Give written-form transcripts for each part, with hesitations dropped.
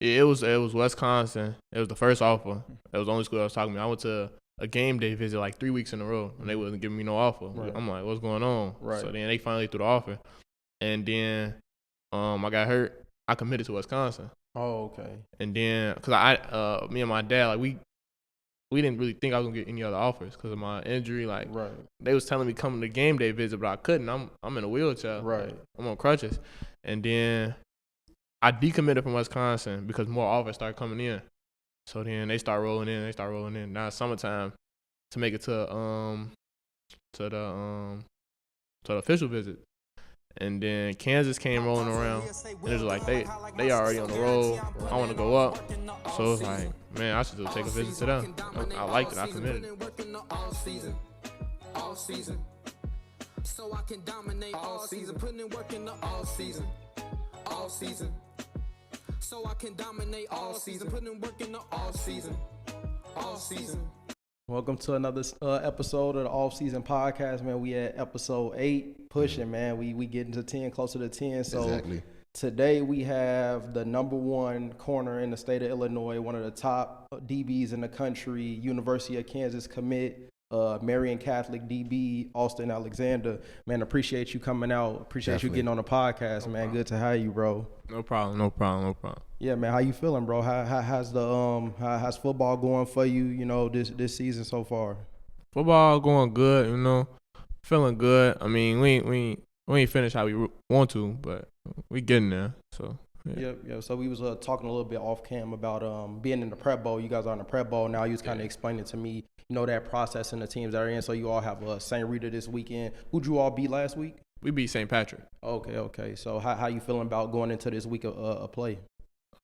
Yeah, it was Wisconsin. It was the first offer. It was the only school I was talking about. I went to a game day visit like 3 weeks in a row, and they wasn't giving me no offer. Right. I'm like, what's going on? Right. So then they finally threw the offer, and then I got hurt. I committed to Wisconsin. Oh, okay. And then, cause me and my dad, like we didn't really think I was gonna get any other offers because of my injury. Like, right. They was telling me come to game day visit, but I couldn't. I'm in a wheelchair. Right. I'm on crutches. And then I decommitted from Wisconsin because more offers started coming in. So then they start rolling in. Now it's summertime to make it to the official visit. And then Kansas came rolling around, and it was like they already on the road. I want to go up, so it's like, man, I should just take a visit to them. I liked it. I committed. All season, so I can dominate all season. Putting in work in the all season, so I can dominate all season. Putting in work in the all season. Welcome to another episode of the OFFSZN Podcast, man. We at episode 8, pushing, man. We getting to 10, closer to 10. So exactly. Today we have the number one corner in the state of Illinois, one of the top DBs in the country, University of Kansas commit, Marian Catholic DB, Austin Alexander. Man, appreciate you coming out. Appreciate Definitely. you getting on the podcast, man. Good to have you, bro. No problem. Yeah, man. How you feeling, bro? How's how's football going for you? You know, this season so far. Football going good. You know, feeling good. I mean, we ain't finished how we want to, but we getting there. So. Yeah. Yep. So we was talking a little bit off cam about being in the Prep Bowl. You guys are in the Prep Bowl now. You was kind of explaining to me, you know, that process and the teams that are in. So you all have St. Rita this weekend. Who'd you all beat last week? We beat St. Patrick. Okay. So how you feeling about going into this week of play?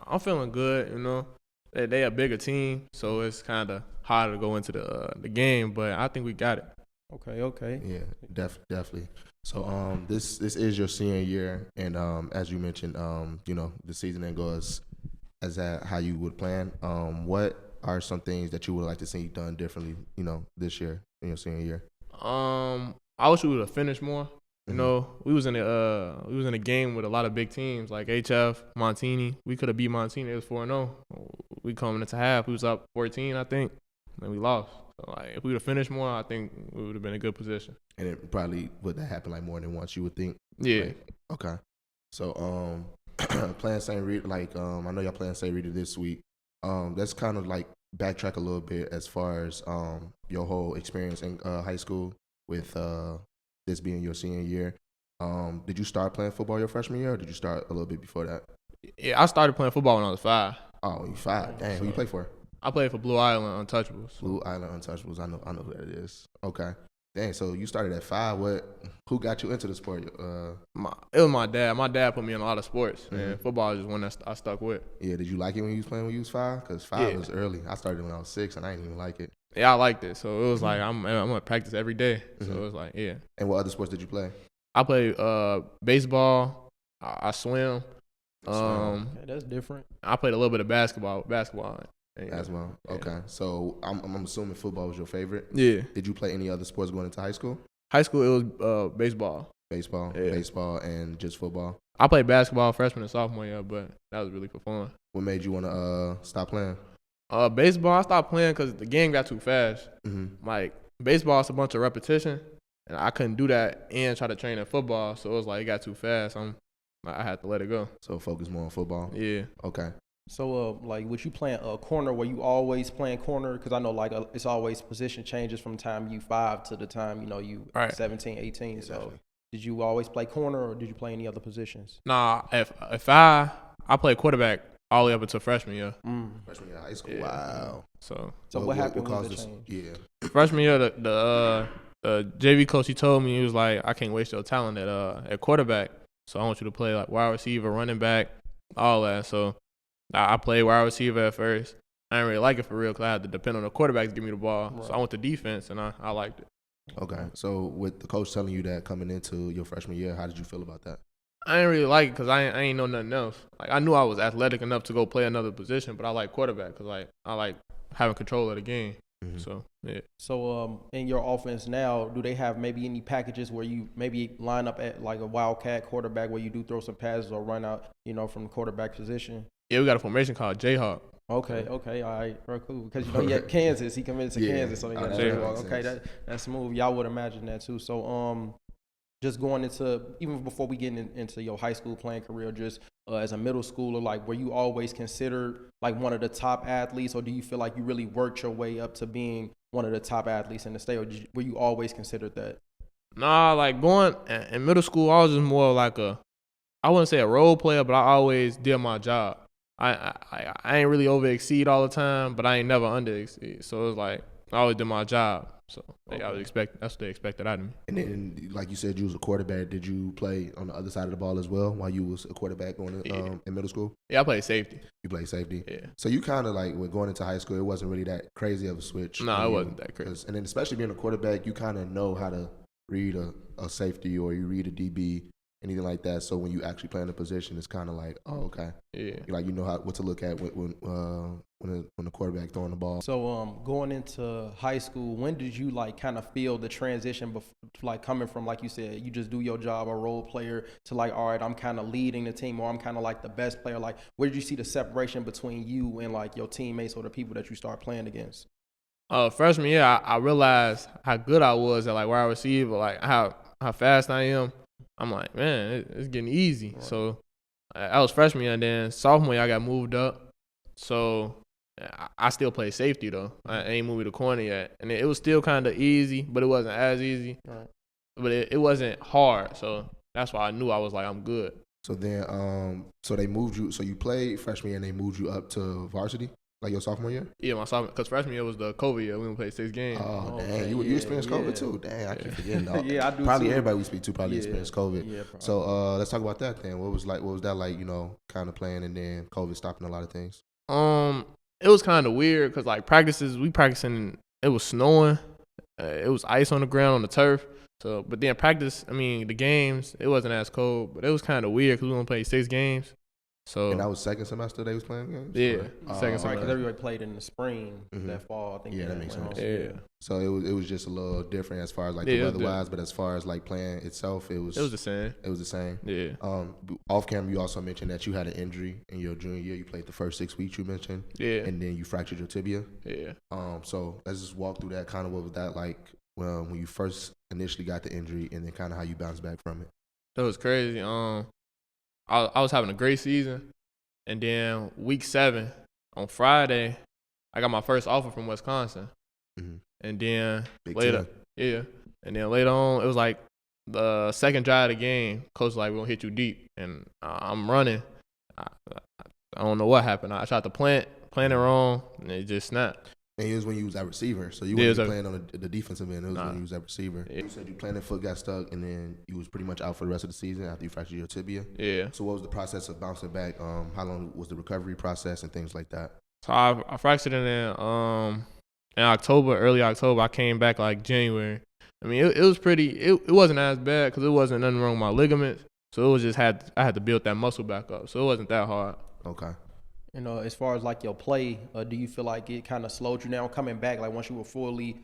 I'm feeling good. You know, they a bigger team, so it's kind of harder to go into the game. But I think we got it. Okay. Yeah, definitely. So this is your senior year, and as you mentioned, you know, the season didn't go as that how you would plan. What are some things that you would like to see done differently, you know, this year in your senior year? I wish we would have finished more. You know, we was in a game with a lot of big teams like HF, Montini. We could have beat Montini. It was 4-0. We coming into half. We was up 14, I think, and we lost. So, like, if we would have finished more, I think we would have been in a good position. And it probably would have happened like more than once, you would think. Yeah. Like, okay. So playing St. Rita, like I know y'all playing St. Rita this week. Let's kind of like backtrack a little bit as far as your whole experience in high school with this being your senior year. Did you start playing football your freshman year, or did you start a little bit before that? Yeah, I started playing football when I was 5. Oh, you 5. Dang, who you play for? I played for Blue Island Untouchables. Blue Island Untouchables. I know who that is. Okay. Dang, so you started at 5. Who got you into the sport? It was my dad. My dad put me in a lot of sports, and football is just one that I stuck with. Yeah, did you like it when you was playing when you was 5? Because 5 was early. I started when I was 6, and I didn't even like it. Yeah, I liked it. So it was like I'm gonna practice every day. So it was like, yeah. And what other sports did you play? I played baseball. I swim. Okay, that's different. I played a little bit of basketball. As well. Okay. So I'm assuming football was your favorite. Yeah. Did you play any other sports going into high school? High school, it was baseball. Baseball, and just football. I played basketball freshman and sophomore year, but that was really for fun. What made you want to stop playing? Baseball, I stopped playing because the game got too fast. Like, baseball is a bunch of repetition, and I couldn't do that and try to train in football, so it was like it got too fast. I had to let it go. So focus more on football? Yeah. Okay. So, like, was you playing a corner? Were you always playing corner? Because I know, like, it's always position changes from the time you 5 to the time, you know, you 17, 18. So, did you always play corner, or did you play any other positions? Nah, if I played quarterback all the way up until freshman year. Freshman year of high school. Yeah. Wow. So what happened with the change? Yeah. Freshman year, the JV coach, he told me, he was like, I can't waste your talent at quarterback, so I want you to play like wide receiver, running back, all that. So I played wide receiver at first. I didn't really like it for real because I had to depend on the quarterback to give me the ball. Right. So I went to defense, and I liked it. Okay. So with the coach telling you that coming into your freshman year, how did you feel about that? I didn't really like it because I ain't know nothing else. Like, I knew I was athletic enough to go play another position, but I like quarterback because like I like having control of the game. So, yeah. So, in your offense now, do they have maybe any packages where you maybe line up at like a wildcat quarterback where you do throw some passes or run out, you know, from the quarterback position? Yeah, we got a formation called Jayhawk. Okay, all right, real cool. Because he had Kansas, he committed to Kansas, so he got Jayhawk. Okay, that's smooth. Y'all would imagine that too. So just going into, even before we get into your high school playing career, just as a middle schooler, like, were you always considered like one of the top athletes, or do you feel like you really worked your way up to being one of the top athletes in the state, or were you always considered that? Nah, like going in middle school, I was just more like I wouldn't say a role player, but I always did my job. I ain't really over exceed all the time, but I ain't never under exceed. So it was like I always did my job. So that's what they expected out of me. And then, like you said, you was a quarterback. Did you play on the other side of the ball as well while you was a quarterback in middle school? Yeah, I played safety. You played safety? Yeah. So you kind of like, when going into high school, it wasn't really that crazy of a switch? No, it wasn't that crazy. And then especially being a quarterback, you kind of know how to read a safety, or you read a DB, anything like that. So when you actually play in a position, it's kind of like, oh, okay. Yeah. Like, you know what to look at when the quarterback throwing the ball. So going into high school, when did you like kind of feel the transition, like coming from, like you said, you just do your job, a role player, to like, all right, I'm kind of leading the team, or I'm kind of like the best player? Like, where did you see the separation between you and like your teammates or the people that you start playing against? Freshman year, I realized how good I was at like wide receiver, like how fast I am. I'm like, man, it's getting easy. Right. So I was freshman year, and then sophomore year I got moved up. So I still play safety though. I ain't moved to corner yet, and it was still kind of easy, but it wasn't as easy. Right. But it wasn't hard, so that's why I knew I was like, I'm good. So then, so they moved you. So you played freshman year, and they moved you up to varsity, like your sophomore year? Yeah, my sophomore, because freshman year was the COVID year. We only played 6 games. Oh, dang. You experienced COVID too? Dang, I keep forgetting. Yeah, I do probably too. Everybody we speak to probably experienced COVID. Yeah, so let's talk about that then. What was that like, kind of playing, and then COVID stopping a lot of things? It was kind of weird because like we practicing, it was snowing. It was ice on the ground on the turf. So, but then the games, it wasn't as cold, but it was kind of weird because we only played 6 games. So, and that was second semester they was playing games? Yeah, second semester. Because everybody played in the spring, that fall, I think. Yeah, that makes sense. Yeah. So it was just a little different as far as like the weather-wise, but as far as like playing itself, it was the same. It was the same. Yeah. Off camera, you also mentioned that you had an injury in your junior year. You played the first 6 weeks, you mentioned. Yeah. And then you fractured your tibia. Yeah. So let's just walk through that. Kind of what was that like when you first initially got the injury, and then kind of how you bounced back from it. That was crazy. I was having a great season. And then week 7, on Friday, I got my first offer from Wisconsin. Mm-hmm. And then and then later on, it was like the second drive of the game. Coach was like, we're going to hit you deep. And I'm running. I don't know what happened. I tried to plant it wrong, and it just snapped. And it was when you was at receiver, so you wasn't playing on the defensive end. It was when you was at receiver. Yeah. You said your planted foot got stuck, and then you was pretty much out for the rest of the season after you fractured your tibia. Yeah. So what was the process of bouncing back? How long was the recovery process and things like that? So I fractured it in October, early October. I came back like January. I mean, it was pretty. It wasn't as bad because it wasn't nothing wrong with my ligaments. So it was just I had to build that muscle back up. So it wasn't that hard. Okay. As far as like your play, do you feel like it kind of slowed you down coming back? Like once you were fully,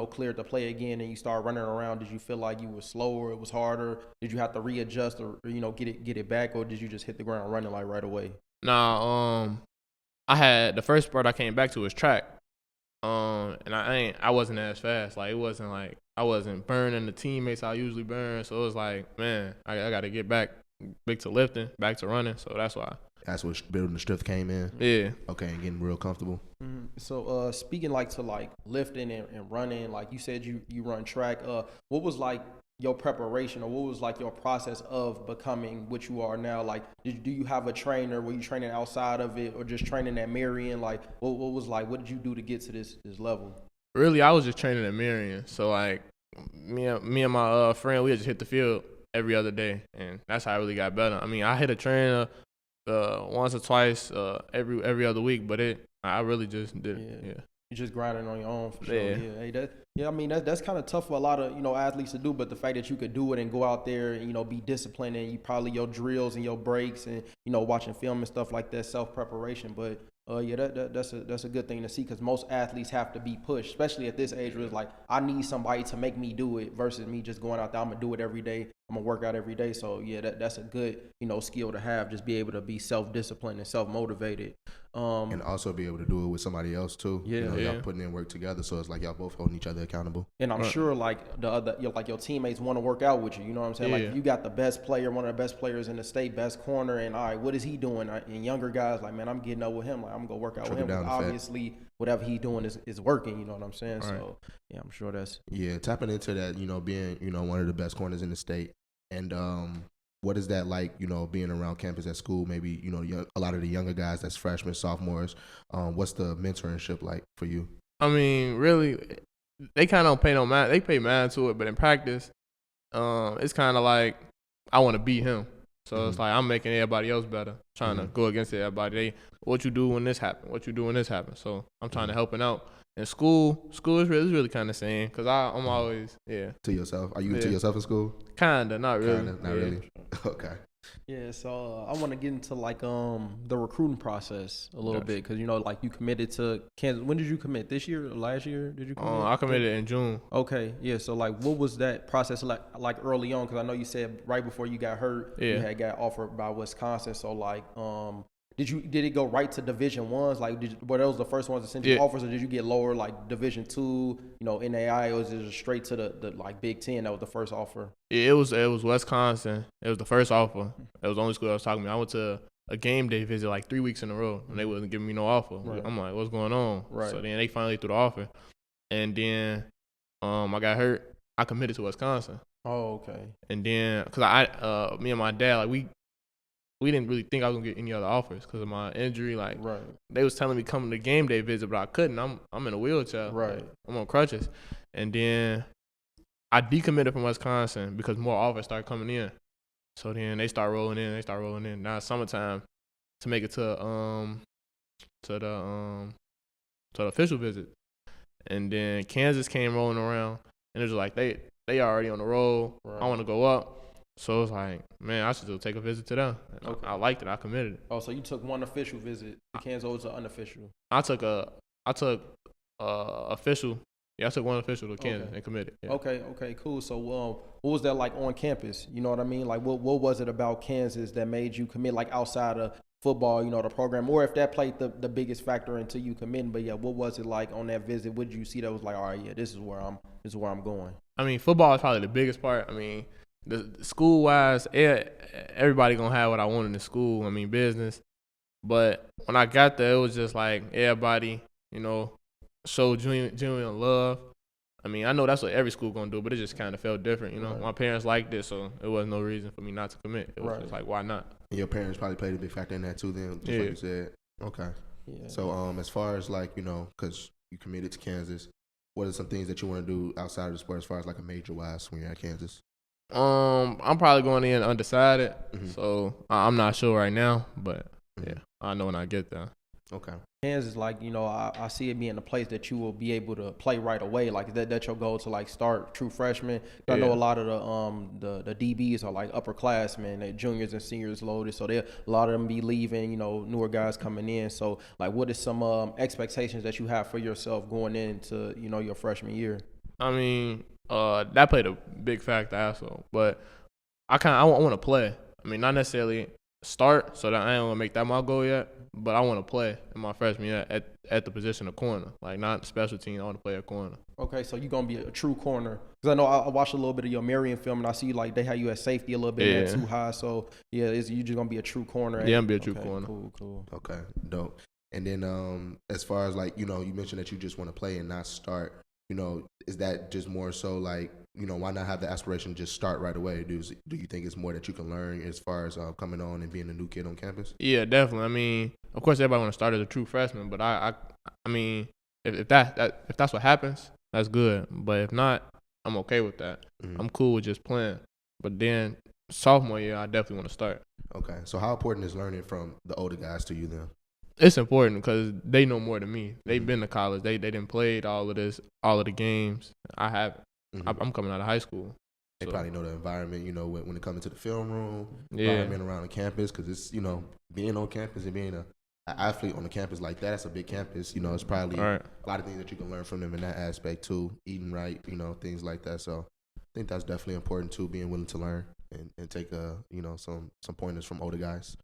cleared to play again and you started running around, did you feel like you were slower? It was harder? Did you have to readjust or get it back, or did you just hit the ground running like right away? Nah, I had the first sport I came back to was track, and I wasn't as fast. Like it wasn't like I wasn't burning the teammates I usually burn. So it was like, man, I got to get back to lifting, back to running. So that's why. That's what building the strength came in? Yeah. Okay, and getting real comfortable. Mm-hmm. So speaking like to like lifting and running, like you said you run track, what was like your preparation, or what was like your process of becoming what you are now? Like do you have a trainer? Were you training outside of it or just training at Marion? Like what was like, what did you do to get to this level? Really, I was just training at Marion. So like me and my friend, we just hit the field every other day, and that's how I really got better. I mean, I hit a trainer once or twice every other week, but I really just did it. Yeah. You're just grinding on your own for sure. Yeah. I mean that's kind of tough for a lot of athletes to do, but the fact that you could do it and go out there and be disciplined, and you probably your drills and your breaks and watching film and stuff like that, self preparation. But that's a good thing to see, because most athletes have to be pushed, especially at this age where it's like I need somebody to make me do it versus me just going out there. I'm gonna do it every day. I'm gonna work out every day. So yeah, that's a good, skill to have. Just be able to be self-disciplined and self-motivated. And also be able to do it with somebody else too. Yeah. Y'all putting in work together, so it's like y'all both holding each other accountable. And I'm sure like your teammates want to work out with you. You know what I'm saying? Yeah. Like if you got the best player, one of the best players in the state, best corner, and all right, what is he doing? And younger guys like, man, I'm getting up with him. Like I'm gonna work out with him. Obviously, whatever he's doing is working. You know what I'm saying? Right. So yeah, I'm sure that's tapping into that. Being one of the best corners in the state, and what is that like? Being around campus at school, maybe a lot of the younger guys that's freshmen, sophomores. What's the mentorship like for you? I mean, really, they kind of don't pay no mind. They pay mind to it, but in practice, it's kind of like I want to beat him. So it's like I'm making everybody else better, trying to go against everybody. What you do when this happen? What you do when this happen? So I'm trying to helping out. In school is really kind of saying because I'm always to yourself. Are you to yourself in school? Kinda, not really. Not really. Okay. Yeah, so I want to get into like the recruiting process a little bit because like you committed to Kansas. When did you commit? This year or last year? Did you commit? I committed in June. Okay, yeah. So like, what was that process like early on? Because I know you said right before you got hurt, you had got offered by Wisconsin. So like, did it go right to Division Ones? Like, were those the first ones that sent you offers, or did you get lower like Division Two, NAI, or was it just straight to the like Big Ten? That was the first offer. It was Wisconsin. It was the first offer. It was the only school I was talking about. I went to a game day visit like 3 weeks in a row, and they wasn't giving me no offer. Right. I'm like, what's going on? Right. So then they finally threw the offer, and then I got hurt. I committed to Wisconsin. Oh, okay. And then because me and my dad like we didn't really think I was gonna get any other offers because of my injury. Like, they was telling me come to game day visit, but I couldn't. I'm in a wheelchair. Right. I'm on crutches. And then I decommitted from Wisconsin because more offers started coming in. So then they start rolling in. Now it's summertime to make it to the official visit. And then Kansas came rolling around, and it was like they already on the roll. Right. I want to go up. So it's like, man, I should still take a visit to them. Okay. I liked it. I committed it. Oh, so you took one official visit to Kansas, or was it unofficial? I took official. Yeah, I took one official to Kansas and committed. Yeah. Okay, cool. So what was that like on campus? You know what I mean? Like what was it about Kansas that made you commit, like outside of football, the program, or if that played the biggest factor into you committing? But yeah, what was it like on that visit? What did you see that was like, all right, yeah, this is where I'm going? I mean, football is probably the biggest part. I mean, the school wise, everybody gonna have what I wanted in school. I mean, business. But when I got there, it was just like everybody, showed genuine love. I mean, I know that's what every school gonna do, but it just kind of felt different. Right. My parents liked it, so it wasn't no reason for me not to commit. It was just like, why not? And your parents probably played a big factor in that too, then, just like you said. Okay. Yeah. So, as far as like, because you committed to Kansas, what are some things that you want to do outside of the sport as far as like a major wise when you're at Kansas? I'm probably going in undecided, so I'm not sure right now, but yeah, I know when I get there. Okay. Kansas, like, I see it being a place that you will be able to play right away. Like, that's your goal to, like, start true freshmen? I know a lot of the DBs are, like, upperclassmen. They're juniors and seniors loaded, so a lot of them be leaving, newer guys coming in. So, like, what is some expectations that you have for yourself going into, your freshman year? I mean, that played a big factor also, but I want to play. I mean, not necessarily start, so that I ain't gonna make that my goal yet, but I want to play in my freshman year at the position of corner, like not special team. I want to play at corner. Okay, so you're gonna be a true corner, because I know I watched a little bit of your Marion film, and I see like they have you at safety a little bit too high. So yeah, you just gonna be a true corner? Yeah, I'm be a true corner. Cool. Okay, dope. And then as far as like you mentioned that you just want to play and not start. Is that just more so like, why not have the aspiration to just start right away? Do you think it's more that you can learn as far as coming on and being a new kid on campus? Yeah, definitely. I mean, of course, everybody want to start as a true freshman, but I mean, if that's what happens, that's good. But if not, I'm okay with that. Mm-hmm. I'm cool with just playing. But then sophomore year, I definitely want to start. Okay. So how important is learning from the older guys to you then? It's important because they know more than me. They've been to college. They didn't play all of the games. I haven't. I'm coming out of high school. They probably know the environment, when it comes to the film room, environment around the campus, because it's, being on campus and being an athlete on a campus like that, it's a big campus. It's probably a lot of things that you can learn from them in that aspect too, eating right, things like that. So I think that's definitely important too, being willing to learn. and take some pointers from older guys.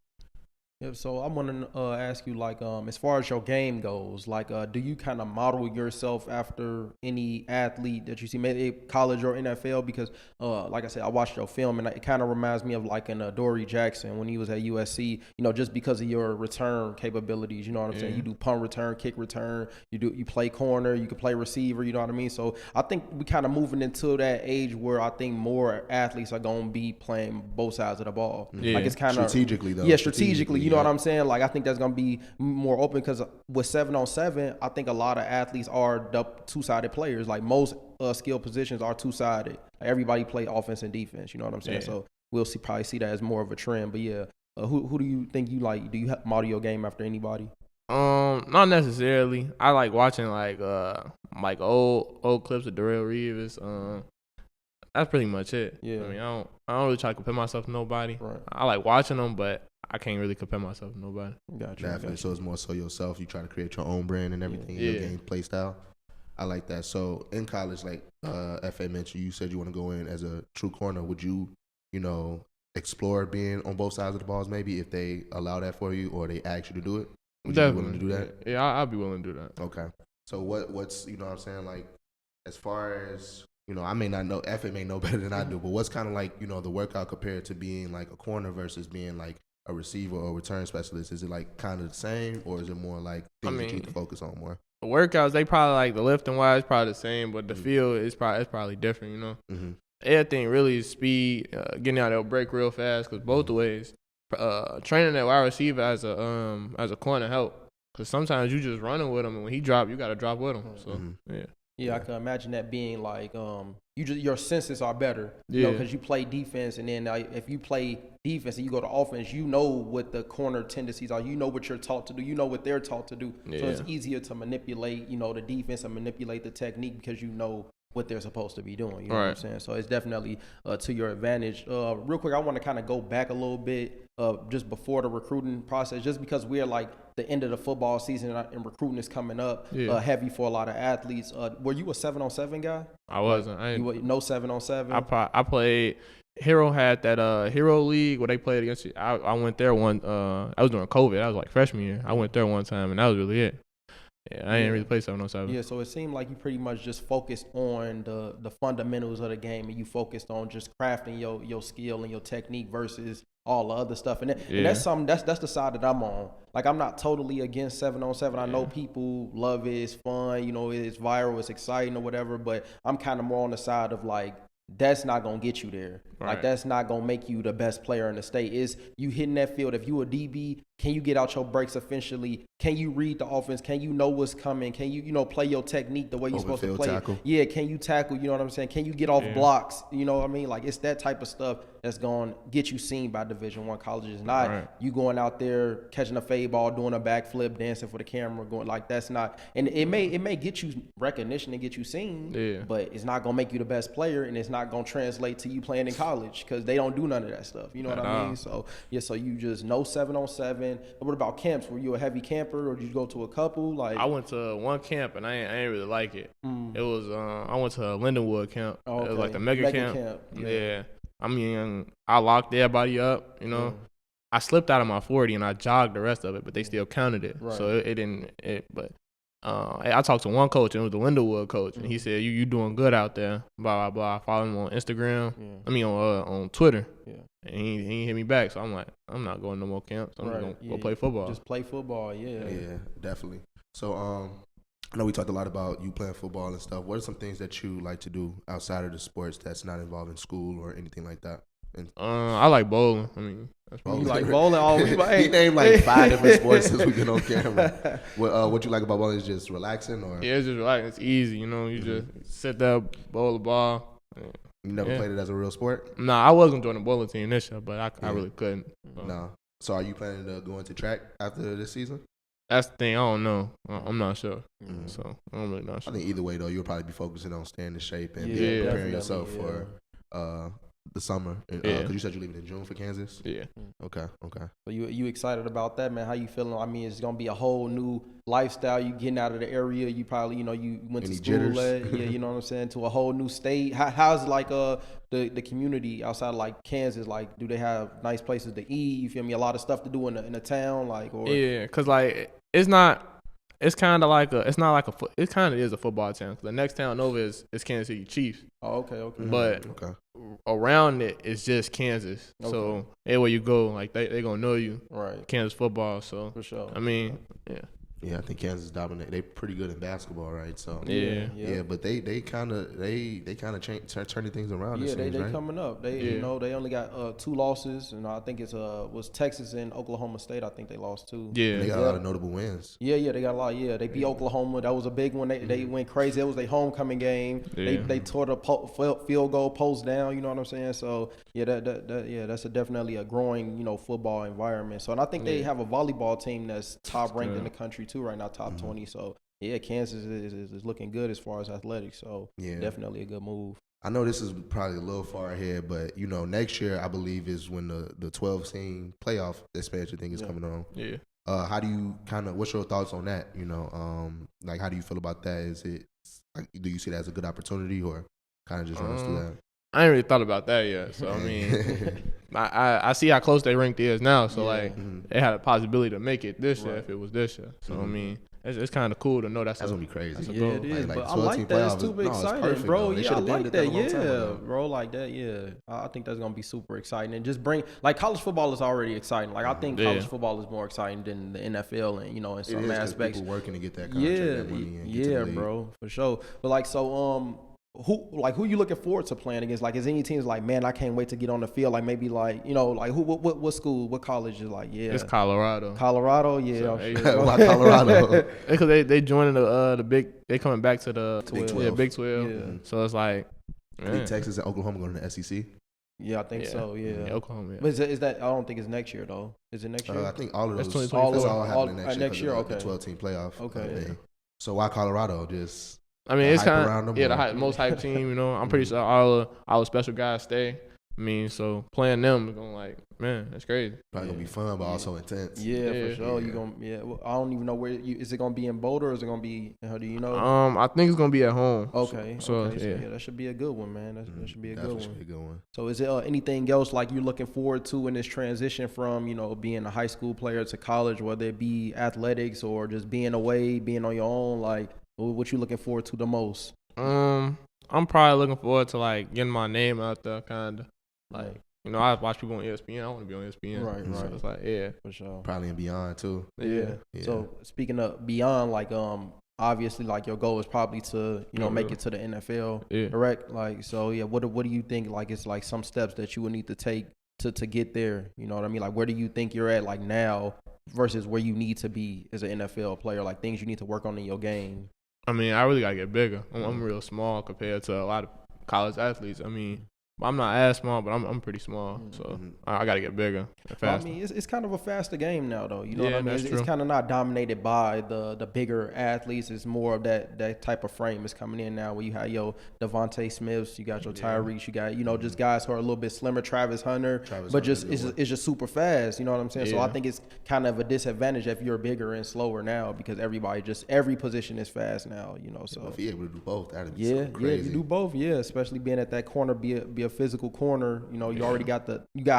Yeah, so I want to ask you, like, as far as your game goes, like, do you kind of model yourself after any athlete that you see, maybe college or NFL? Because, like I said, I watched your film, and it kind of reminds me of like an Dory Jackson when he was at USC. Just because of your return capabilities. You know what I'm saying? You do punt return, kick return. You play corner. You can play receiver. You know what I mean? So I think we kind of moving into that age where I think more athletes are gonna be playing both sides of the ball. Yeah. Like, it's kind of strategically though. Yeah, strategically. You know what I'm saying? Like, I think that's going to be more open because with 7-on-7, I think a lot of athletes are two-sided players. Like, most skill positions are two-sided. Everybody play offense and defense. You know what I'm saying? Yeah. So we'll probably see that as more of a trend. But yeah, who do you think you like? Do you model your game after anybody? Not necessarily. I like watching like old clips of Darrell Reeves. That's pretty much it. Yeah. I mean, I don't really try to compare myself to nobody. Right. I like watching them, but I can't really compare myself to nobody. Gotcha. Definitely. So it's more so yourself. You try to create your own brand and everything. Yeah. Your game play style. I like that. So in college, like FA mentioned, you said you want to go in as a true corner. Would you, explore being on both sides of the balls? Maybe if they allow that for you or they ask you to do it, would you be willing to do that? Yeah, I'll be willing to do that. Okay. So what's what I'm saying, like, as far as I may not know, FA may know better than I do, but what's kind of like the workout compared to being like a corner versus being like a receiver or return specialist? Is it like kind of the same, or is it more like things that you need to focus on more? The workouts, they probably like the lifting wise probably the same, but the field is probably different. Mm-hmm. Everything really is speed, getting out there break real fast. Because both ways, training that wide receiver as a corner help. Because sometimes you just running with him, and when he drop, you got to drop with him. So yeah. Yeah, I can imagine that being like your senses are better, because you play defense, and then if you play defense and you go to offense, you know what the corner tendencies are, you know what you're taught to do, you know what they're taught to do, so it's easier to manipulate, the defense and manipulate the technique because you know what they're supposed to be doing. You know what I'm saying? So it's definitely to your advantage. Real quick, I want to kind of go back a little bit just before the recruiting process, just because we're like the end of the football season and recruiting is coming up heavy for a lot of athletes. Were you a 7-on-7 guy? I wasn't. No 7-on-7? I played. Hero had that Hero League where they played against. I went there one. I was during COVID. I was like freshman year. I went there one time, and that was really it. Yeah, I didn't really play 7-on-7. Yeah, so it seemed like you pretty much just focused on the fundamentals of the game, and you focused on just crafting your skill and your technique versus all the other stuff. And that's something that's the side that I'm on. Like, I'm not totally against 7-on-7. I know people love it. It's fun. It's viral. It's exciting or whatever. But I'm kind of more on the side of like, that's not going to get you there. Right. Like, that's not going to make you the best player in the state. Is you hitting that field. If you a DB, can you get out your breaks efficiently? Can you read the offense? Can you know what's coming? Can you, play your technique the way you're supposed to play tackle. Yeah, can you tackle? You know what I'm saying? Can you get off blocks? You know what I mean? Like, it's that type of stuff that's going to get you seen by Division I colleges. Not you going out there catching a fade ball, doing a backflip, dancing for the camera, going like that's not. And it may get you recognition and get you seen, but it's not going to make you the best player, and it's not going to translate to you playing in college because they don't do none of that stuff. You know what I mean? So so you just know 7-on-7. What about camps? Were you a heavy camper, or did you go to a couple? Like, I went to one camp and I ain't really like it. It was I went to a Lindenwood camp. Oh, okay. It was like the mega camp. Yeah. I mean, I locked everybody up. I slipped out of my 40 and I jogged the rest of it, but they still counted it. Right. So it didn't. But I talked to one coach, and it was the Lindenwood coach, and he said, "You doing good out there?" Blah blah blah. I followed him on Instagram. I mean on Twitter. Yeah. And he ain't hit me back, so I'm like, I'm not going to no more camps. I'm just going to go play football. Just play football, yeah, definitely. So I know we talked a lot about you playing football and stuff. What are some things that you like to do outside of the sports that's not involving school or anything like that? I like bowling. I mean, that's probably you like bowling. Always, he named like 5 different sports since we've been on camera. What you like about bowling is just relaxing, or? Yeah, it's just relaxing. It's easy, you just sit there, bowl the ball. You never played it as a real sport? Nah, I wasn't joining the bowling team this year, but I really couldn't. No. So are you planning to go into track after this season? That's the thing. I don't know. I'm not sure. So I'm really not sure. I think either way, though, you'll probably be focusing on staying in shape and preparing yourself for the summer? Yeah. Because you said you're leaving in June for Kansas. Yeah. Okay. So you excited about that, man? How you feeling? I mean, it's gonna be a whole new lifestyle. You getting out of the area you probably, you went Any to school jitters? at, you know what I'm saying, to a whole new state. How's like the community outside of like Kansas? Like, do they have nice places to eat? You feel me? A lot of stuff to do in the town, like, or Yeah, cause like it's not. It's kind of like it's not like it kind of is a football town. The next town over is Kansas City Chiefs. Oh, okay. But around it is just Kansas. Okay. So everywhere you go, like they gonna know you. Right. Kansas football. So For sure. I mean, yeah. Yeah, I think Kansas dominate. They pretty good in basketball, right? So Yeah. but they kind of turning things around. Yeah, it seems, they right? coming up. They they only got 2 losses, and I think it's was Texas and Oklahoma State. I think they lost 2. Yeah. They got a lot of notable wins. Yeah, they got a lot. Yeah, they beat Oklahoma. That was a big one. They went crazy. It was their homecoming game. Yeah. They tore the field goal post down. You know what I'm saying? So that's definitely a growing football environment. So and I think they have a volleyball team that's top ranked in the country too right now, top 20. So yeah, Kansas is looking good as far as athletics. So definitely a good move. I know this is probably a little far ahead, but next year I believe is when the 12-team playoff expansion thing is coming on. Yeah. How do you what's your thoughts on that? Like how do you feel about that? Is it do you see that as a good opportunity or kind of just run us through that? I ain't really thought about that yet. So I mean, I see how close they ranked is now. So they had a possibility to make it this year if it was this year. So I mean, it's kind of cool to know that's gonna be crazy. Yeah, it is. But I like that. It's super exciting, bro. Yeah, I like that. Yeah, bro, like that. Yeah, I think that's gonna be super exciting and just bring like college football is already exciting. Like I think college football is more exciting than the NFL and in some aspects. People working to get that contract, that money, and get to the league. Bro, for sure. But like who you looking forward to playing against? Like, is any teams like, man, I can't wait to get on the field? Like maybe like like what school, what college is like? Yeah, it's Colorado. Colorado, yeah. So, why Colorado? Because they joining the big. They coming back to the Big 12. Big 12. Yeah. So it's like, I think Texas and Oklahoma going to the SEC. Yeah, I think so. Yeah, Oklahoma. Yeah. But is that? I don't think it's next year though. Is it next year? I think all of That's those. 2024. That's all happening next year. Okay. The 12-team playoff. Okay. Thing. So why Colorado? Just I mean, it's kind of the most hype team. I'm pretty sure all our special guys stay. I mean, so playing them is going man, that's crazy. Probably gonna be fun, but also intense. Yeah, for sure. You gonna Well, I don't even know where is it gonna be in Boulder or is it gonna be? How do you know? I think it's gonna be at home. Okay. So yeah, that should be a good one, man. That should be a good one. Should be a good one. So is there anything else like you're looking forward to in this transition from being a high school player to college, whether it be athletics or just being away, being on your own? Like, what you looking forward to the most? I'm probably looking forward to getting my name out there, kind of I watch people on ESPN. I want to be on ESPN. Right. So it's For sure. Probably in Beyond too. Yeah. So speaking of Beyond, obviously your goal is probably to make it to the NFL, correct? What do you think it's some steps that you would need to take to get there? You know what I mean? Like where do you think you're at now versus where you need to be as an NFL player? Like things you need to work on in your game. I mean, I really gotta get bigger. I'm real small compared to a lot of college athletes. I mean, I'm not as small, but I'm pretty small, so I gotta get bigger and faster. I mean, it's kind of a faster game now, though. You know what I mean? That's It's kind of not dominated by the bigger athletes. It's more of that type of frame is coming in now, where you have your Devontae Smiths, you got your Tyreek, you got just guys who are a little bit slimmer, Travis Hunter, but it's just super fast. You know what I'm saying? So I think it's kind of a disadvantage if you're bigger and slower now because every position is fast now. So if you're able to do both, that'd be so crazy. If you do both, especially being at that corner, be a physical corner. You already got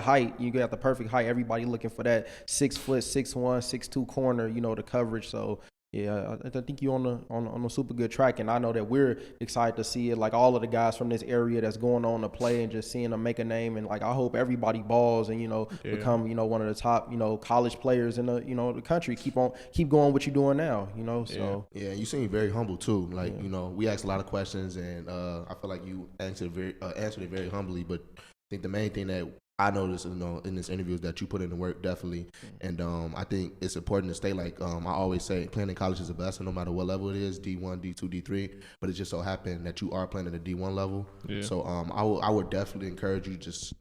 height. You got the perfect height. Everybody looking for that 6 foot, 6'1", 6'2" corner. The coverage. So yeah, I think you're on a super good track, and I know that we're excited to see it. Like all of the guys from this area that's going on to play and just seeing them make a name, and I hope everybody balls and become one of the top college players in the country. Keep going what you're doing now. So you seem very humble too. We asked a lot of questions, and I feel like you answered it very humbly. But I think the main thing that I noticed, in this interview is that you put in the work definitely, and I think it's important to stay I always say, playing in college is the best, no matter what level it is, D1, D2, D3. But it just so happened that you are playing at the D1 level. Yeah. So I would definitely encourage you to just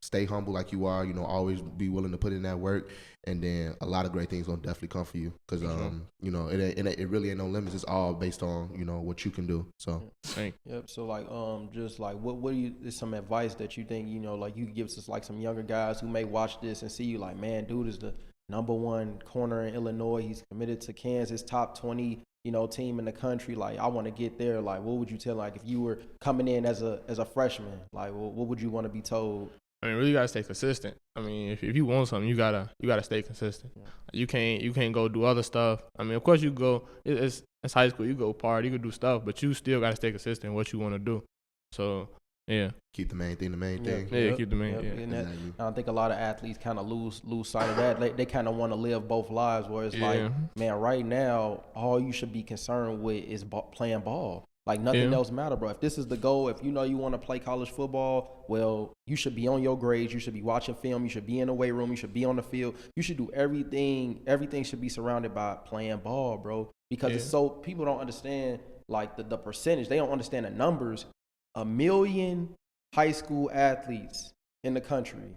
stay humble like you are. Always be willing to put in that work, and then a lot of great things gonna definitely come for you. Cause you know, it really ain't no limits. It's all based on, you know, what you can do. So Yep. So like just like what do you is some advice that you think, you know, like you could give us like some younger guys who may watch this and see you like, man, dude is the #1 corner in Illinois. He's committed to Kansas, top 20, you know, team in the country. Like, I want to get there. Like, what would you tell, like, if you were coming in as a freshman, like, what would you want to be told? I mean, really gotta stay consistent. I mean, if you want something, you gotta stay consistent. You can't go do other stuff. I mean, of course you go. It's high school. You go party. You can do stuff, but you still gotta stay consistent in what you want to do. So yeah, keep the main thing the main thing. Yeah, keep the main. Yeah, exactly. I think a lot of athletes kind of lose sight of that. They kind of want to live both lives. Where it's like, man, right now, all you should be concerned with is playing ball. Like nothing else matter, bro. If this is the goal, if you know you want to play college football, well, you should be on your grades. You should be watching film. You should be in the weight room. You should be on the field. You should do everything. Everything should be surrounded by playing ball, bro. Because it's so people don't understand like the percentage. They don't understand the numbers. 1 million high school athletes in the country.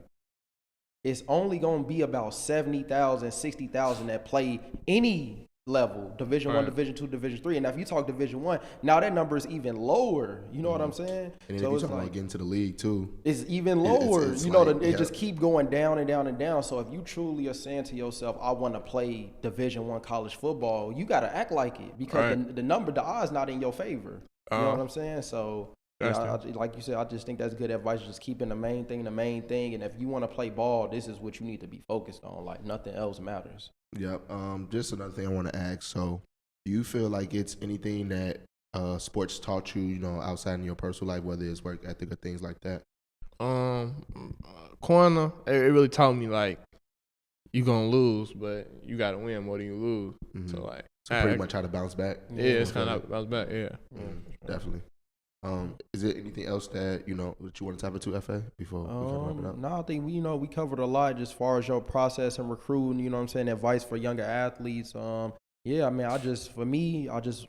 It's only going to be about 70,000, 60,000 that play any level, Division I, Division II, Division III. And now if you talk Division I, now that number is even lower. You know what I'm saying? And then so if you're talking about getting to the league too, it's even lower. It's you know, like, it just keep going down and down and down. So if you truly are saying to yourself, I want to play Division I college football, you got to act like it because the odds not in your favor. You know what I'm saying? So like you said, I just think that's good advice. Just keeping the main thing. And if you want to play ball, this is what you need to be focused on. Like nothing else matters. Yep. Just another thing I want to ask. So, do you feel like it's anything that sports taught you, you know, outside in your personal life, whether it's work ethic or things like that? Corner, it really taught me like you gonna lose, but you gotta win more than you lose. Mm-hmm. So like, pretty much how to bounce back. Yeah, it's kind of bounce back. Yeah, definitely. Is there anything else that you know that you want to tap into, FA, before we can wrap it up? No, I think we covered a lot just as far as your process and recruiting. You know what I'm saying? Advice for younger athletes. Yeah, I mean, I just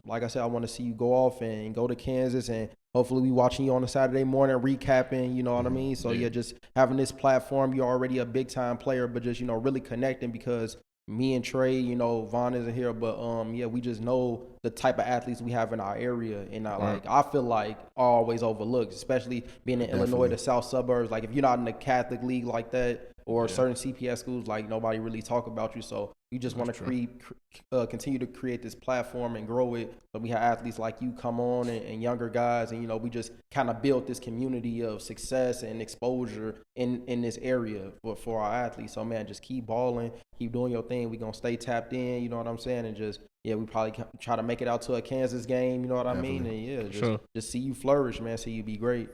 like I said, I want to see you go off and go to Kansas, and hopefully we watching you on a Saturday morning recapping. You know what I mean? So just having this platform, you're already a big time player, but just really connecting because. Me and Trey, Vaughn isn't here, but we just know the type of athletes we have in our area, and I feel like always overlooked, especially being in Illinois, the South suburbs. Like if you're not in the Catholic league like that, or certain CPS schools, like nobody really talk about you. So you just want to continue to create this platform and grow it. So we have athletes like you come on and younger guys, and we just kind of build this community of success and exposure in this area for our athletes. So man, just keep balling, keep doing your thing. We're gonna stay tapped in, you know what I'm saying, and just we probably try to make it out to a Kansas game, you know what I mean, and just see you flourish, man. See you be great.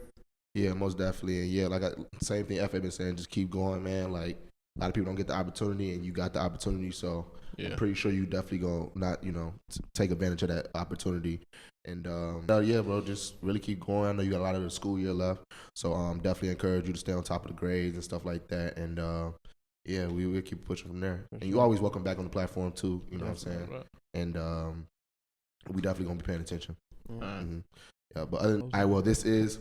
Yeah, most definitely. And same thing FA been saying, just keep going, man. Like a lot of people don't get the opportunity, and you got the opportunity. So I'm pretty sure you definitely gonna not, take advantage of that opportunity. And bro, just really keep going. I know you got a lot of the school year left, so definitely encourage you to stay on top of the grades and stuff like that. And we'll keep pushing from there. And you always welcome back on the platform too. You know what I'm saying? Right. And we definitely gonna be paying attention. Mm-hmm. Yeah, but other than, this is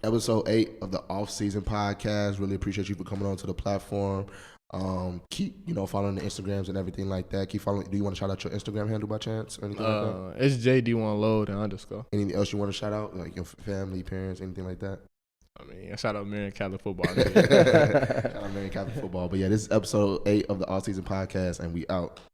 episode 8 of the Off-Season Podcast. Really appreciate you for coming on to the platform. Keep, following the Instagrams and everything like that. Keep following. Do you want to shout out your Instagram handle by chance or anything like that? It's JD1Load and _. Anything else you want to shout out, like your family, parents, anything like that? I mean, I shout out Marion Catholic Football. Shout out Marion Catholic Football. But yeah, this is episode 8 of the Off-Season Podcast, and we out.